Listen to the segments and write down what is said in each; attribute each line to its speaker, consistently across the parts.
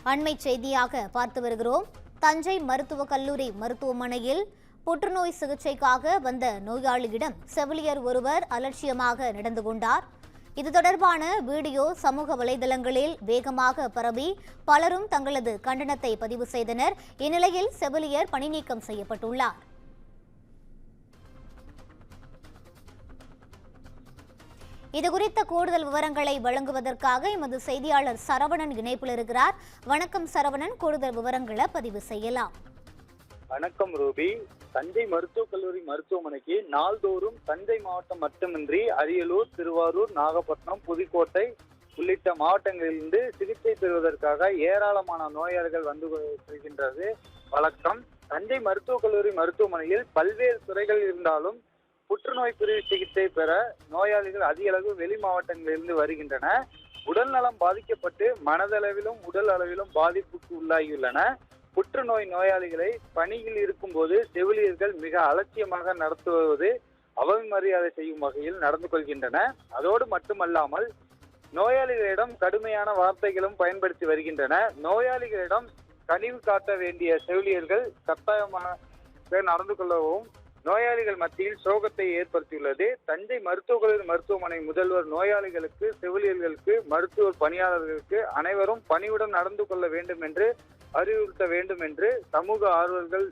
Speaker 1: அண்மை செய்தியாக பார்த்து வருகிறோம். தஞ்சை மருத்துவக் கல்லூரி மருத்துவமனையில் புற்றுநோய் சிகிச்சைக்காக வந்த நோயாளியிடம் செவிலியர் ஒருவர் அலட்சியமாக நடந்து கொண்டார். இது தொடர்பான வீடியோ சமூக வலைதளங்களில் வேகமாக பரவி பலரும் தங்களது கண்டனத்தை பதிவு செய்தனர். இந்நிலையில் செவிலியர் பணிநீக்கம் செய்யப்பட்டுள்ளார். இதுகுறித்த கூடுதல் விவரங்களை வழங்குவதற்காக எமது செய்தியாளர் சரவணன் இணைப்பில் இருக்கிறார். வணக்கம் சரவணன், கூடுதல் விவரங்களை பதிவு செய்யலாம்.
Speaker 2: வணக்கம் ரூபி. தஞ்சை மருத்துவக் கல்லூரி மருத்துவமனைக்கு நாள்தோறும் தஞ்சை மாவட்டம் மட்டுமின்றி அரியலூர், திருவாரூர், நாகப்பட்டினம், புதுக்கோட்டை உள்ளிட்ட மாவட்டங்களிலிருந்து சிகிச்சை பெறுவதற்காக ஏராளமான நோயாளிகள் வந்து செல்கின்றது வழக்கம். தஞ்சை மருத்துவக் கல்லூரி மருத்துவமனையில் பல்வேறு துறைகள் இருந்தாலும் புற்றுநோய் பிரிவு சிகிச்சை பெற நோயாளிகள் அதிக அளவு வெளி மாவட்டங்களிலிருந்து வருகின்றன. உடல் நலம் பாதிக்கப்பட்டு மனதளவிலும் உடல் அளவிலும் பாதிப்புக்கு உள்ளாகியுள்ளன. புற்றுநோய் நோயாளிகளை பணியில் இருக்கும் போது செவிலியர்கள் மிக அலட்சியமாக நடத்துவது அவமரியாதை செய்யும் வகையில் நடந்து கொள்கின்றன. அதோடு மட்டுமல்லாமல் நோயாளிகளிடம் கடுமையான வார்த்தைகளும் பயன்படுத்தி வருகின்றன. நோயாளிகளிடம் கனிவு காட்ட வேண்டிய செவிலியர்கள் கட்டாயமாக நடந்து கொள்ளவும் நோயாளிகள் மத்தியில் சோகத்தை ஏற்படுத்தியுள்ளது. தஞ்சை மருத்துவக் கல்லூரி மருத்துவமனை முதல்வர் நோயாளிகளுக்கு, செவிலியர்களுக்கு, மருத்துவ பணியாளர்களுக்கு அனைவரும் பணிவுடன் நடந்து கொள்ள வேண்டும் என்று அறிவுறுத்த வேண்டும் என்று சமூக ஆர்வலர்கள்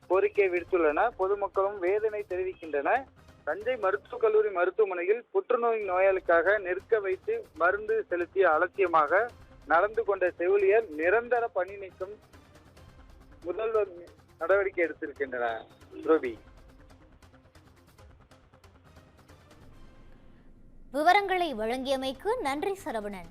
Speaker 2: கோரிக்கை விடுத்துள்ளன. பொதுமக்களும் வேதனை தெரிவிக்கின்றன. தஞ்சை மருத்துவக் கல்லூரி மருத்துவமனையில் புற்றுநோய் நோயாளிக்காக நிற்க வைத்து மருந்து செலுத்திய அலட்சியமாக நடந்து கொண்ட செவிலியர் நிரந்தர பணி நீக்கம் முதல்வர் நடவடிக்கை எடுத்திருக்கின்றனர். ரூபி,
Speaker 1: விவரங்களை வழங்கியமைக்கு நன்றி சரவணன்.